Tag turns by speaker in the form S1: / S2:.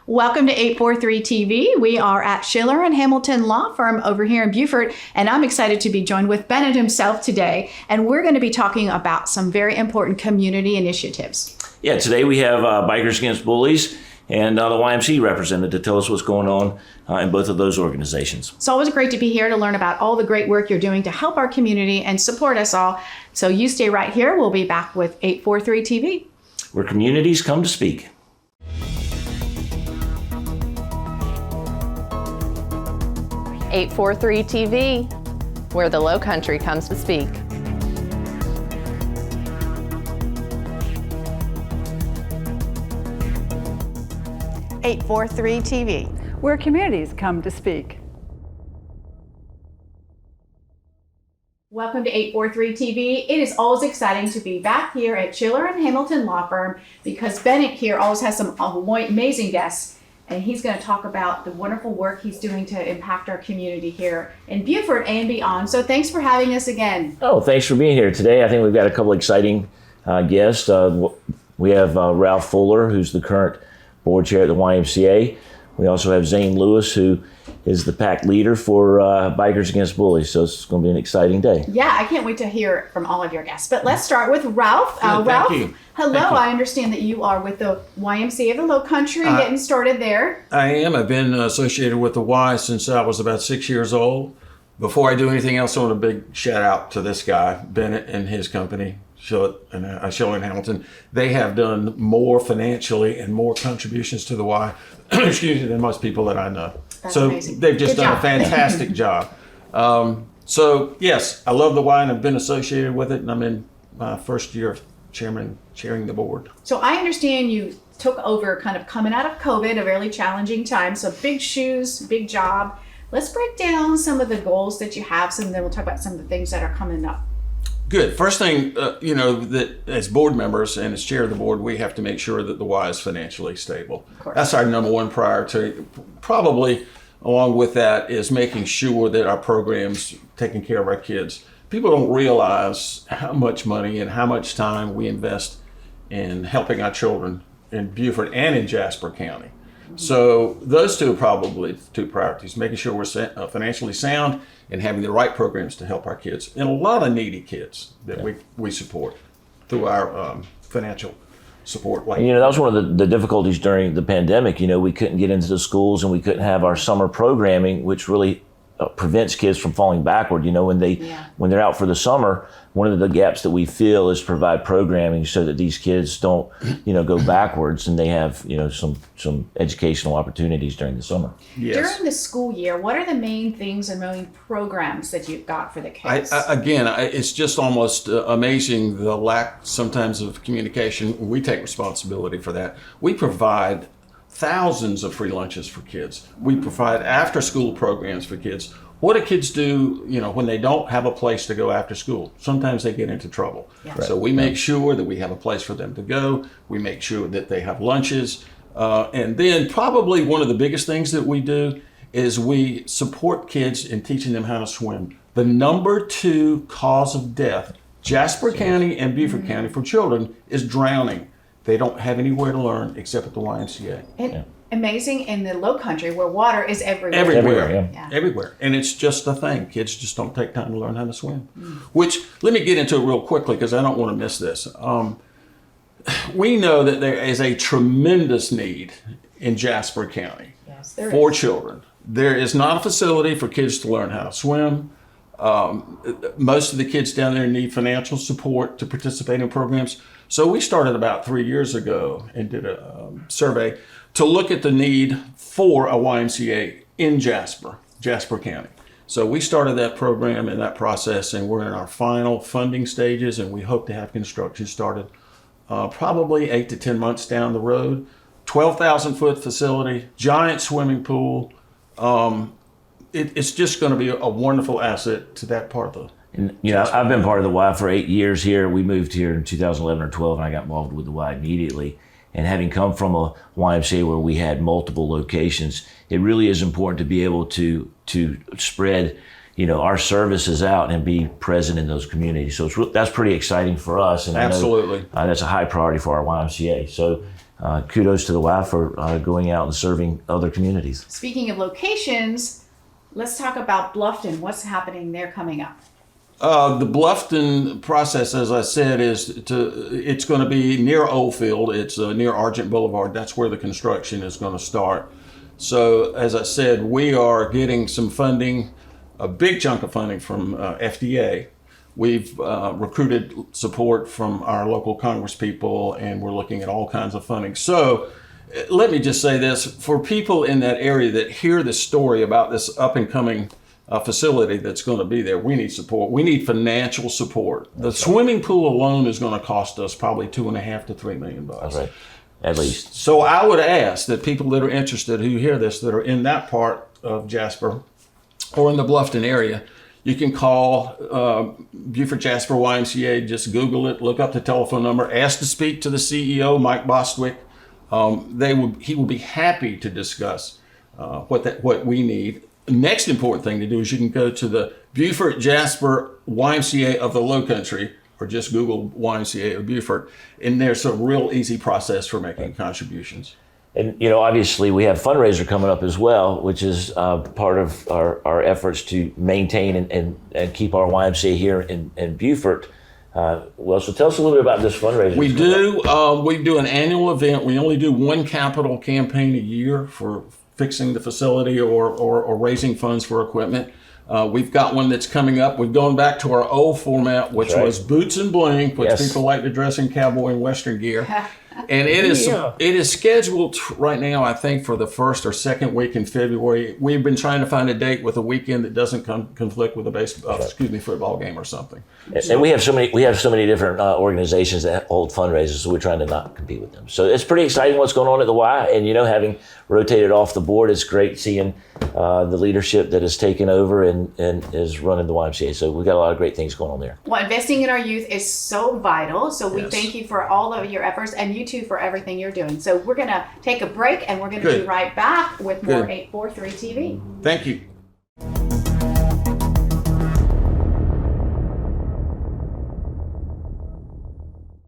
S1: Welcome to 843 TV. We are at Schiller and Hamilton Law Firm over here in Beaufort, and I'm excited to be joined with Bennett himself today, and we're going to be talking about some very important community initiatives.
S2: Yeah, today we have Bikers Against Bullies and the YMCA representative to tell us what's going on in both of those organizations.
S1: It's always great to be here to learn about all the great work you're doing to help our community and support us all. So you stay right here. We'll be back with 843 TV.
S2: Where communities come to speak.
S3: .843 TV, where the Lowcountry comes to speak.
S1: .843 TV,
S4: where communities come to speak.
S1: Welcome to 843 TV. It is always exciting to be back here at Schiller and Hamilton Law Firm because Bennett here always has some amazing guests, and he's going to talk about the wonderful work he's doing to impact our community here in Beaufort and beyond. So thanks for having us again.
S2: Oh, thanks for being here today. I think we've got a couple exciting guests. We have Ralph Fuller, who's the current board chair at the YMCA. We also have Zane Lewis, who is the pack leader for Bikers Against Bullies. So it's going to be an exciting day.
S1: Yeah, I can't wait to hear from all of your guests. But let's start with Ralph.
S5: Good,
S1: Ralph,
S5: thank you.
S1: Hello.
S5: Thank you.
S1: I understand that you are with the YMCA of the Lowcountry, getting started there.
S5: I am. I've been associated with the Y since I was about 6 years old. Before I do anything else, I want a big shout out to this guy, Bennett, and his company, Schiller and Hamilton. They have done more financially and more contributions to the Y, excuse me, than most people that I know.
S1: That's
S5: so
S1: amazing.
S5: They've just
S1: Good
S5: done
S1: job.
S5: a fantastic job. So yes, I love the Y and I've been associated with it, and I'm in my first year of chairing the board.
S1: So I understand you took over kind of coming out of COVID, a really challenging time. So big shoes, big job. Let's break down some of the goals that you have, and then we'll talk about some of the things that are coming up.
S5: Good. First thing, that as board members and as chair of the board, we have to make sure that the Y is financially stable.
S1: Of course.
S5: That's our number one priority. Probably along with that is making sure that our programs taking care of our kids. People don't realize how much money and how much time we invest in helping our children in Beaufort and in Jasper County. So those two are probably two priorities, making sure we're financially sound and having the right programs to help our kids, and a lot of needy kids that we support through our financial support.
S2: And, that was one of the difficulties during the pandemic. We couldn't get into the schools and we couldn't have our summer programming, which really prevents kids from falling backward. When they're out for the summer, one of the gaps that we feel is provide programming so that these kids don't, go backwards, and they have, some educational opportunities during the summer.
S5: Yes.
S1: During the school year, what are the main things and main programs that you've got for the kids?
S5: It's just almost amazing the lack sometimes of communication. We take responsibility for that. We provide thousands of free lunches for kids. We provide after-school programs for kids. What do kids do, when they don't have a place to go after school? Sometimes they get into trouble. Yeah. So we make sure that we have a place for them to go. We make sure that they have lunches. And then probably one of the biggest things that we do is we support kids in teaching them how to swim. The number 2 cause of death, Jasper County and Beaufort County for children, is drowning. They don't have anywhere to learn except at the YMCA.
S1: Amazing in the Lowcountry where water is everywhere.
S5: Everywhere. And it's just a thing. Kids just don't take time to learn how to swim. Which, let me get into it real quickly because I don't want to miss this. We know that there is a tremendous need in Jasper County for children. There is not a facility for kids to learn how to swim. Most of the kids down there need financial support to participate in programs. So we started about 3 years ago and did a survey to look at the need for a YMCA in Jasper County. So we started that program and that process, and we're in our final funding stages, and we hope to have construction started probably 8 to 10 months down the road. 12,000-foot facility, giant swimming pool. It's just going to be a wonderful asset to that part of the.
S2: And, I've been part of the Y for 8 years here. We moved here in 2011 or 12, and I got involved with the Y immediately. And having come from a YMCA where we had multiple locations, it really is important to be able to spread, our services out and be present in those communities. So that's pretty exciting for us. And
S5: Absolutely.
S2: I know, that's a high priority for our YMCA. So kudos to the Y for going out and serving other communities.
S1: Speaking of locations, let's talk about Bluffton. What's happening there coming up?
S5: The Bluffton process, as I said, it's going to be near Oldfield. It's near Argent Boulevard. That's where the construction is going to start. So, as I said, we are getting some funding, a big chunk of funding from FDA. We've recruited support from our local Congress people, and we're looking at all kinds of funding. So, let me just say this. For people in that area that hear the story about this up-and-coming facility that's going to be there, we need support. We need financial support. The swimming pool alone is going to cost us probably $2.5 to $3 million.
S2: That's right, at least.
S5: So I would ask that people that are interested who hear this, that are in that part of Jasper or in the Bluffton area, you can call Beaufort Jasper YMCA. Just Google it, look up the telephone number, ask to speak to the CEO, Mike Bostwick. He will be happy to discuss what we need. Next important thing to do is you can go to the Beaufort Jasper YMCA of the Lowcountry, or just Google YMCA of Beaufort, and there's a real easy process for making contributions.
S2: And, you know, obviously we have fundraiser coming up as well, which is part of our efforts to maintain and keep our YMCA here in Beaufort. Well, so tell us a little bit about this fundraiser.
S5: We do an annual event. We only do one capital campaign a year for fixing the facility or raising funds for equipment. We've got one that's coming up. We've gone back to our old format, which was Boots and Bling, which people like to dress in cowboy and Western gear. And it is scheduled right now, I think, for the first or second week in February. We've been trying to find a date with a weekend that doesn't conflict with a football game or something.
S2: And we have so many different organizations that hold fundraisers, so we're trying to not compete with them. So it's pretty exciting what's going on at the Y. And, you know, having rotated off the board, it's great seeing the leadership that has taken over and is running the YMCA. So we've got a lot of great things going on there.
S1: Well, investing in our youth is so vital. So we thank you for all of your efforts, and you too for everything you're doing. So we're going to take a break, and we're going to be right back with more 843 TV.
S5: Thank you.